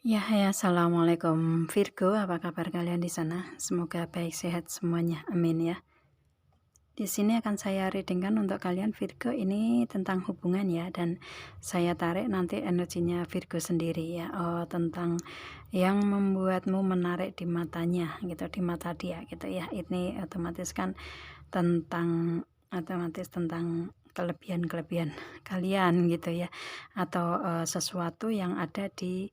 Ya, assalamualaikum Virgo, apa kabar kalian di sana? Semoga baik sehat semuanya, amin ya. Di sini akan saya readingkan untuk kalian Virgo, ini tentang hubungan ya, dan saya tarik nanti energinya Virgo sendiri ya, tentang yang membuatmu menarik di matanya gitu, di mata dia gitu ya. Ini otomatis tentang kelebihan-kelebihan kalian gitu ya, atau sesuatu yang ada di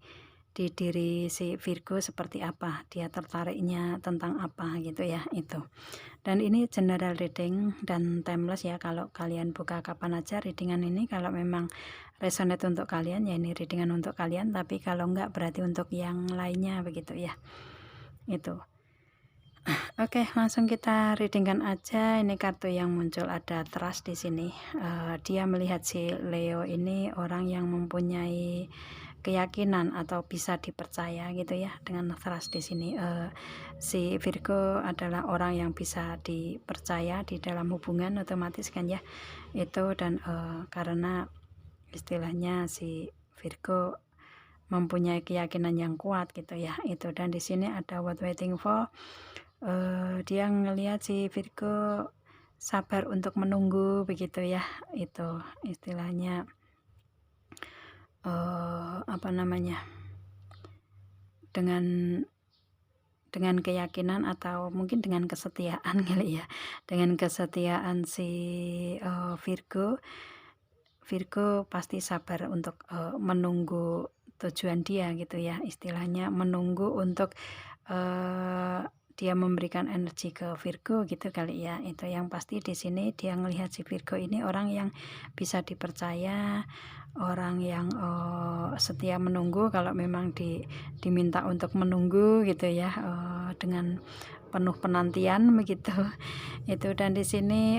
diri si Virgo seperti apa, dia tertariknya tentang apa gitu ya, itu. Dan ini general reading dan timeless ya, kalau kalian buka kapan aja readingan ini. Kalau memang resonate untuk kalian ya ini readingan untuk kalian, tapi kalau enggak berarti untuk yang lainnya begitu ya, itu. Oke, langsung kita readingkan aja. Ini kartu yang muncul ada trust di sini. Dia melihat si Leo ini orang yang mempunyai keyakinan atau bisa dipercaya gitu ya, dengan trust di sini. Si Virgo adalah orang yang bisa dipercaya di dalam hubungan, otomatis kan ya itu. Dan karena istilahnya si Virgo mempunyai keyakinan yang kuat gitu ya, itu. Dan di sini ada what waiting for. Dia ngelihat si Virgo sabar untuk menunggu begitu ya, itu istilahnya apa namanya, dengan keyakinan atau mungkin dengan kesetiaan kali ya, dengan kesetiaan si Virgo pasti sabar untuk menunggu tujuan dia gitu ya, istilahnya menunggu untuk dia memberikan energi ke Virgo gitu kali ya. Itu yang pasti di sini dia ngelihat si Virgo ini orang yang bisa dipercaya, orang yang setia menunggu kalau memang diminta untuk menunggu gitu ya, dengan penuh penantian begitu. Itu. Dan di sini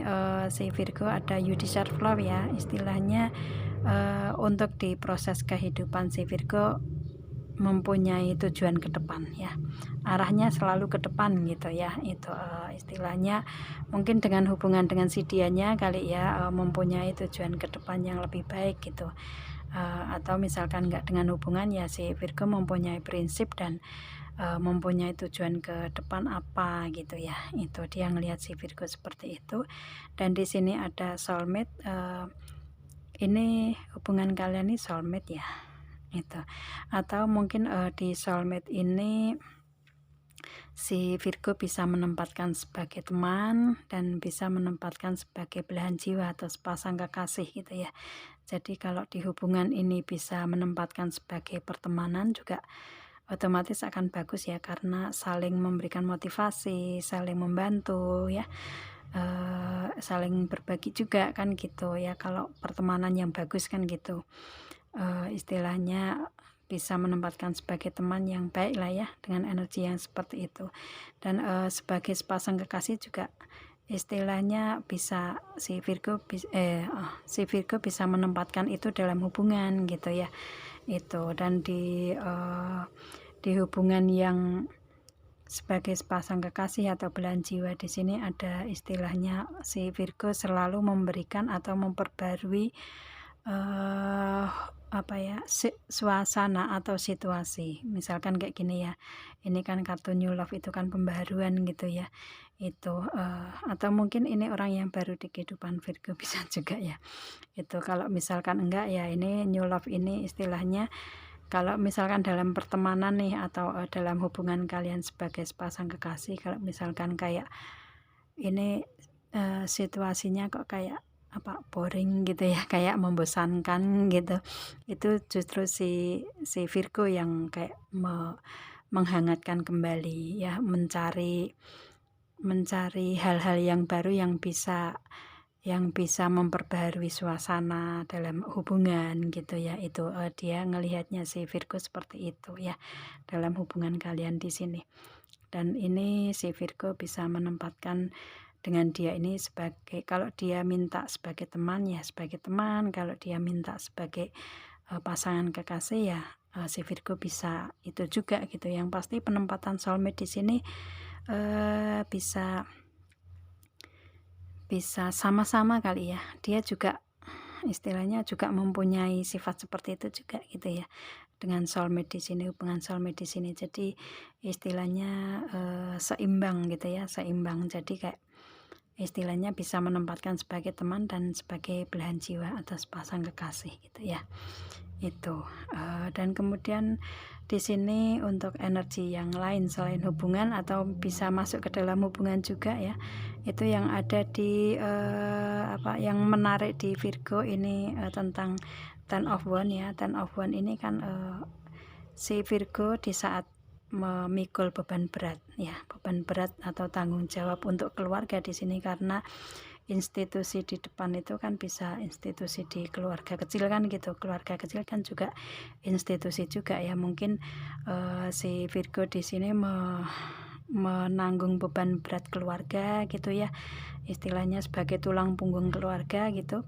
si Virgo ada you deserve love ya, istilahnya untuk di proses kehidupan si Virgo mempunyai tujuan ke depan ya, arahnya selalu ke depan gitu ya, itu istilahnya mungkin dengan hubungan dengan si dianya kali ya, mempunyai tujuan ke depan yang lebih baik gitu. Atau misalkan nggak dengan hubungan ya, si Virgo mempunyai prinsip dan mempunyai tujuan ke depan apa gitu ya, itu dia ngelihat si Virgo seperti itu. Dan di sini ada soulmate, ini hubungan kalian ini soulmate ya, itu. Atau mungkin di soulmate ini si Virgo bisa menempatkan sebagai teman dan bisa menempatkan sebagai belahan jiwa atau sepasang kekasih gitu ya. Jadi kalau di hubungan ini bisa menempatkan sebagai pertemanan juga otomatis akan bagus ya, karena saling memberikan motivasi, saling membantu ya, saling berbagi juga kan gitu ya, kalau pertemanan yang bagus kan gitu. Istilahnya bisa menempatkan sebagai teman yang baik lah ya, dengan energi yang seperti itu. Dan sebagai sepasang kekasih juga istilahnya bisa si Virgo bisa menempatkan itu dalam hubungan gitu ya, itu. Dan di hubungan yang sebagai sepasang kekasih atau belahan jiwa di sini ada istilahnya si Virgo selalu memberikan atau memperbarui apa ya, suasana atau situasi. Misalkan kayak gini ya, ini kan kartu new love, itu kan pembaharuan gitu ya, itu. Atau mungkin ini orang yang baru di kehidupan Virgo bisa juga ya, itu. Kalau misalkan enggak ya, ini new love ini istilahnya kalau misalkan dalam pertemanan nih, atau dalam hubungan kalian sebagai sepasang kekasih, kalau misalkan kayak ini situasinya kok kayak apa, boring gitu ya, kayak membosankan gitu, itu justru si Virgo yang kayak menghangatkan kembali ya, mencari hal-hal yang baru yang bisa memperbaharui suasana dalam hubungan gitu ya, itu. Dia ngelihatnya si Virgo seperti itu ya, dalam hubungan kalian di sini. Dan ini si Virgo bisa menempatkan dengan dia ini sebagai, kalau dia minta sebagai teman ya sebagai teman, kalau dia minta sebagai pasangan kekasih ya si Virgo bisa itu juga gitu. Yang pasti penempatan soulmate di sini bisa sama-sama kali ya, dia juga istilahnya juga mempunyai sifat seperti itu juga gitu ya. dengan soulmate di sini, hubungan soulmate di sini. Jadi istilahnya seimbang gitu ya, seimbang. Jadi kayak istilahnya bisa menempatkan sebagai teman dan sebagai belahan jiwa atau sepasang kekasih gitu ya. Itu dan kemudian di sini untuk energi yang lain selain hubungan atau bisa masuk ke dalam hubungan juga ya, itu yang ada di yang menarik di Virgo ini tentang Ten of Wands ya. Ten of Wands ini kan si Virgo di saat memikul beban berat ya, beban berat atau tanggung jawab untuk keluarga di sini, karena institusi di depan itu kan bisa institusi di keluarga kecil kan gitu, keluarga kecil kan juga institusi juga ya. Mungkin si Virgo di sini menanggung beban berat keluarga gitu ya, istilahnya sebagai tulang punggung keluarga gitu.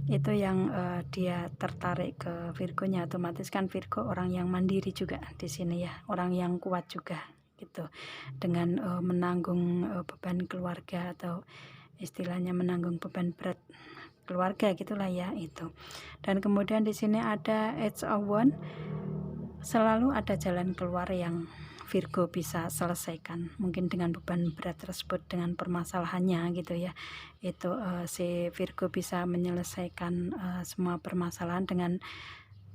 Itu yang dia tertarik ke Virgonya. Otomatis kan Virgo orang yang mandiri juga di sini ya, orang yang kuat juga gitu, dengan menanggung beban keluarga atau istilahnya menanggung beban berat keluarga gitulah ya itu. Dan kemudian di sini ada Edge of Wands, selalu ada jalan keluar yang Virgo bisa selesaikan, mungkin dengan beban berat tersebut, dengan permasalahannya gitu ya. Itu si Virgo bisa menyelesaikan semua permasalahan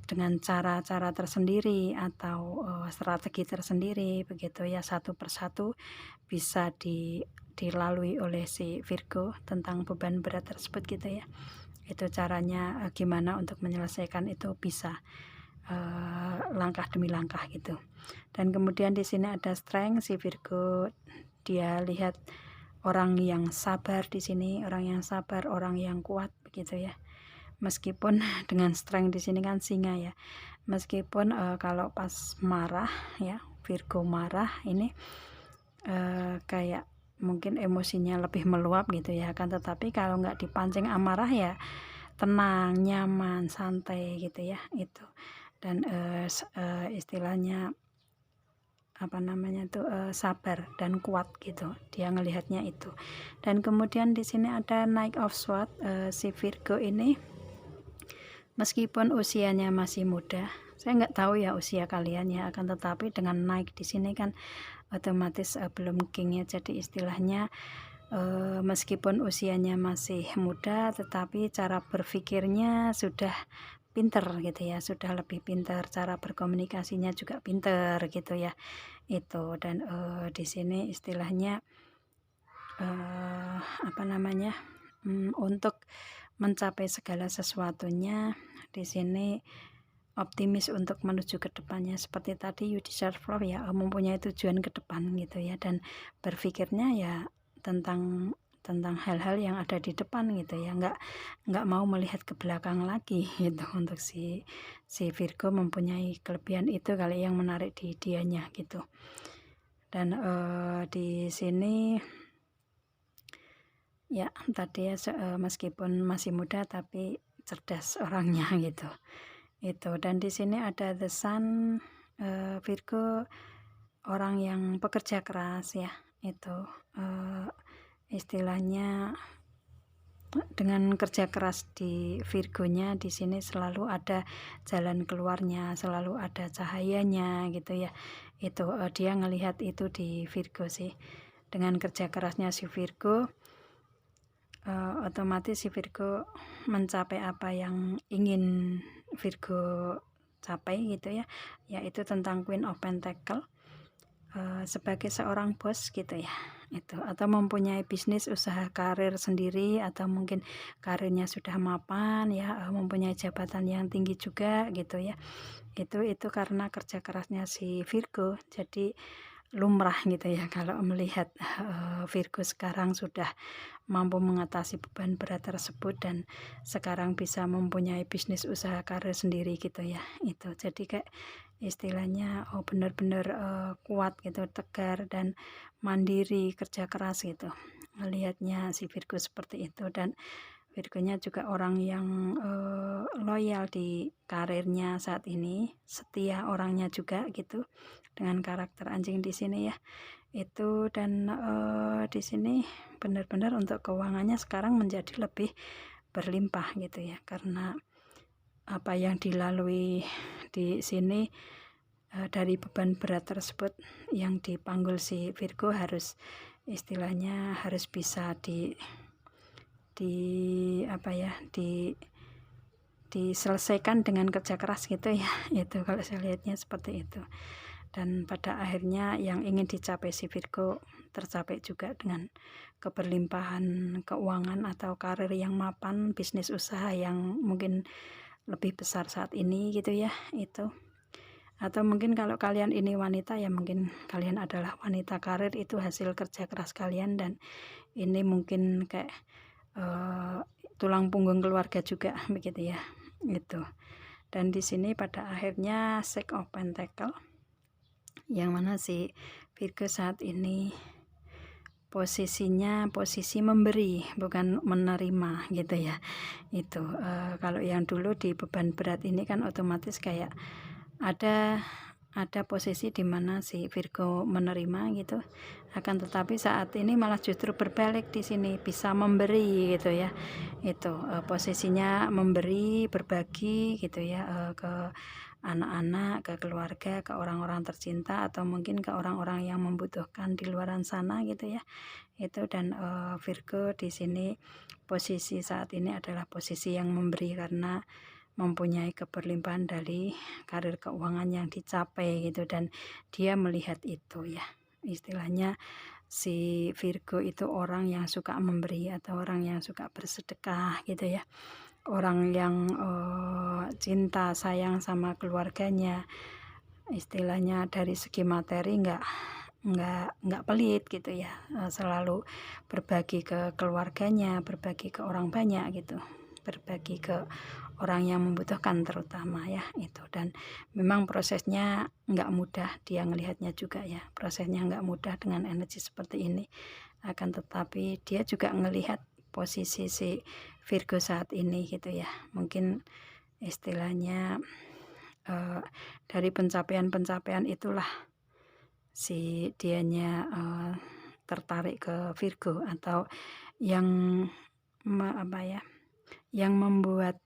dengan cara-cara tersendiri atau strategi tersendiri begitu ya. Satu persatu bisa dilalui oleh si Virgo tentang beban berat tersebut gitu ya. Itu caranya gimana untuk menyelesaikan itu, bisa langkah demi langkah gitu. Dan kemudian di sini ada strength, si Virgo dia lihat orang yang sabar di sini, orang yang sabar, orang yang kuat begitu ya. Meskipun dengan strength di sini kan singa ya, meskipun kalau pas marah ya, Virgo marah ini kayak mungkin emosinya lebih meluap gitu ya kan, tetapi kalau nggak dipancing amarah ya tenang, nyaman, santai gitu ya itu. Dan istilahnya apa namanya itu sabar dan kuat gitu, dia ngelihatnya itu. Dan kemudian di sini ada Knight of Swords, si Virgo ini meskipun usianya masih muda, saya nggak tahu ya usia kalian ya, akan tetapi dengan naik di sini kan otomatis belum king ya. Jadi istilahnya meskipun usianya masih muda, tetapi cara berpikirnya sudah pinter gitu ya, sudah lebih pinter, cara berkomunikasinya juga pinter gitu ya itu. Dan di sini istilahnya apa namanya, untuk mencapai segala sesuatunya di sini optimis untuk menuju ke depannya. Seperti tadi you deserve love ya, mempunyai tujuan ke depan gitu ya, dan berpikirnya ya tentang hal-hal yang ada di depan gitu ya, nggak mau melihat ke belakang lagi gitu. Untuk si Virgo mempunyai kelebihan itu kali yang menarik di dianya gitu. Dan di sini ya tadi ya meskipun masih muda tapi cerdas orangnya gitu itu. Dan di sini ada The Sun, Virgo orang yang pekerja keras ya itu, istilahnya dengan kerja keras di Virgonya di sini selalu ada jalan keluarnya, selalu ada cahayanya gitu ya. Itu dia ngelihat itu di Virgo sih, dengan kerja kerasnya si Virgo otomatis si Virgo mencapai apa yang ingin Virgo capai gitu ya, yaitu tentang Queen of Pentacle, sebagai seorang bos gitu ya itu, atau mempunyai bisnis usaha karir sendiri, atau mungkin karirnya sudah mapan ya, mempunyai jabatan yang tinggi juga gitu ya. Itu karena kerja kerasnya si Virgo. Jadi lumrah gitu ya kalau melihat Virgo sekarang sudah mampu mengatasi beban berat tersebut dan sekarang bisa mempunyai bisnis usaha karir sendiri gitu ya itu. Jadi kayak istilahnya benar-benar kuat gitu, tegar dan mandiri, kerja keras gitu. Melihatnya si Virgo seperti itu. Dan Virgonya juga orang yang loyal di karirnya saat ini, setia orangnya juga gitu, dengan karakter anjing di sini ya itu. Dan di sini benar-benar untuk keuangannya sekarang menjadi lebih berlimpah gitu ya, karena apa yang dilalui di sini, dari beban berat tersebut yang dipanggul si Virgo harus istilahnya harus bisa diselesaikan dengan kerja keras gitu ya. Itu kalau saya lihatnya seperti itu. Dan pada akhirnya yang ingin dicapai si Virgo tercapai juga dengan keberlimpahan keuangan atau karir yang mapan, bisnis usaha yang mungkin lebih besar saat ini gitu ya. Itu. Atau mungkin kalau kalian ini wanita, ya mungkin kalian adalah wanita, karir itu hasil kerja keras kalian, dan ini mungkin kayak tulang punggung keluarga juga begitu ya. Itu. Dan di sini pada akhirnya Six of Pentacle, yang mana si Virgo saat ini posisinya posisi memberi, bukan menerima gitu ya. Itu kalau yang dulu di beban berat ini kan otomatis kayak ada posisi di mana si Virgo menerima gitu. Akan tetapi saat ini malah justru berbalik, di sini bisa memberi gitu ya. Itu posisinya memberi, berbagi gitu ya, ke anak-anak, ke keluarga, ke orang-orang tercinta, atau mungkin ke orang-orang yang membutuhkan di luaran sana gitu ya. Itu. Dan Virgo di sini posisi saat ini adalah posisi yang memberi karena mempunyai keberlimpahan dari karir keuangan yang dicapai gitu, dan dia melihat itu ya. Istilahnya si Virgo itu orang yang suka memberi atau orang yang suka bersedekah gitu ya. Orang yang cinta sayang sama keluarganya, istilahnya dari segi materi nggak pelit gitu ya, selalu berbagi ke keluarganya, berbagi ke orang banyak gitu, berbagi ke orang yang membutuhkan terutama ya. Itu. Dan memang prosesnya nggak mudah, dia ngelihatnya juga ya, prosesnya nggak mudah dengan energi seperti ini. Akan tetapi dia juga ngelihat posisi si Virgo saat ini gitu ya. Mungkin istilahnya dari pencapaian-pencapaian itulah si dianya tertarik ke Virgo, atau yang yang membuat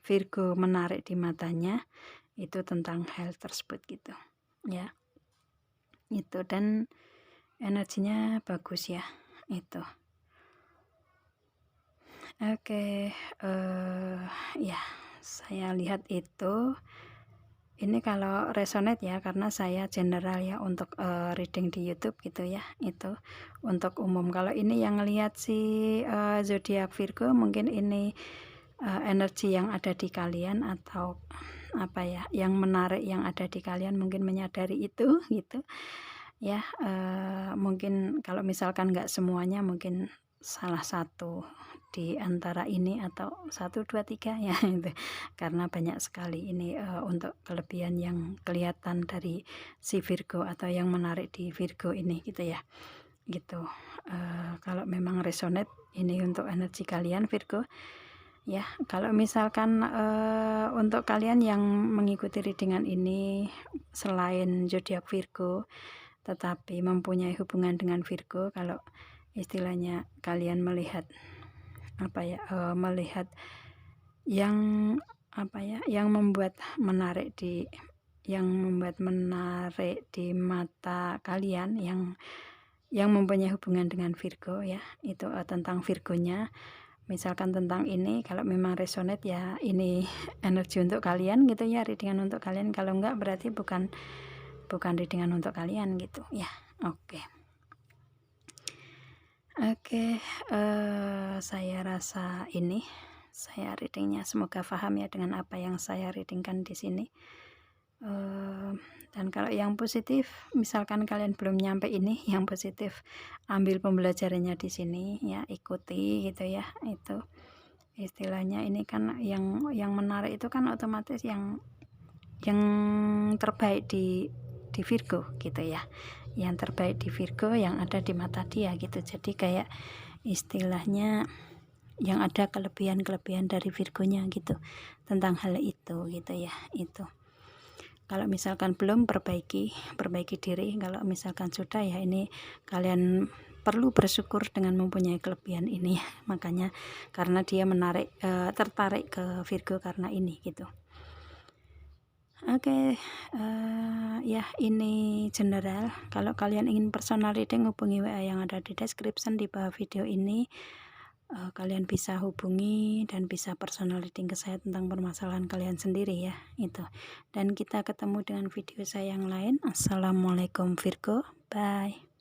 Virgo menarik di matanya itu tentang hal tersebut gitu ya. Itu. Dan energinya bagus ya. Itu. Oke, ya saya lihat itu. Ini kalau resonate ya, karena saya general ya untuk reading di YouTube gitu ya. Itu untuk umum. Kalau ini yang ngelihat si zodiak Virgo, mungkin ini energi yang ada di kalian, atau yang menarik yang ada di kalian, mungkin menyadari itu gitu ya. Mungkin kalau misalkan nggak semuanya, mungkin salah satu di antara ini, atau 1, 2, 3 ya itu. Karena banyak sekali ini untuk kelebihan yang kelihatan dari si Virgo atau yang menarik di Virgo ini gitu ya. Gitu. Kalau memang resonate ini untuk energi kalian Virgo ya. Kalau misalkan untuk kalian yang mengikuti readingan ini selain zodiak Virgo tetapi mempunyai hubungan dengan Virgo, kalau istilahnya kalian melihat melihat yang yang membuat menarik di mata kalian, yang mempunyai hubungan dengan Virgo ya. Itu tentang Virgonya. Misalkan tentang ini, kalau memang resonate ya ini energi untuk kalian gitu ya, readingan untuk kalian. Kalau enggak berarti bukan readingan untuk kalian gitu ya. Oke. Saya rasa ini saya readingnya semoga paham ya dengan apa yang saya readingkan di sini. Dan kalau yang positif, misalkan kalian belum nyampe ini, yang positif ambil pembelajarannya di sini ya, ikuti gitu ya. Itu istilahnya ini kan yang menarik itu kan otomatis yang terbaik di Virgo gitu ya, yang terbaik di Virgo yang ada di mata dia gitu. Jadi kayak istilahnya yang ada kelebihan dari Virgonya gitu tentang hal itu gitu ya. Itu. Kalau misalkan belum, perbaiki diri. Kalau misalkan sudah ya, ini kalian perlu bersyukur dengan mempunyai kelebihan ini ya. Makanya karena dia tertarik ke Virgo karena ini gitu. Oke, ya ini general. Kalau kalian ingin personal reading, hubungi WA yang ada di description di bawah video ini. Kalian bisa hubungi dan bisa personal reading ke saya tentang permasalahan kalian sendiri ya, itu. Dan kita ketemu dengan video saya yang lain. Assalamualaikum Virgo, bye.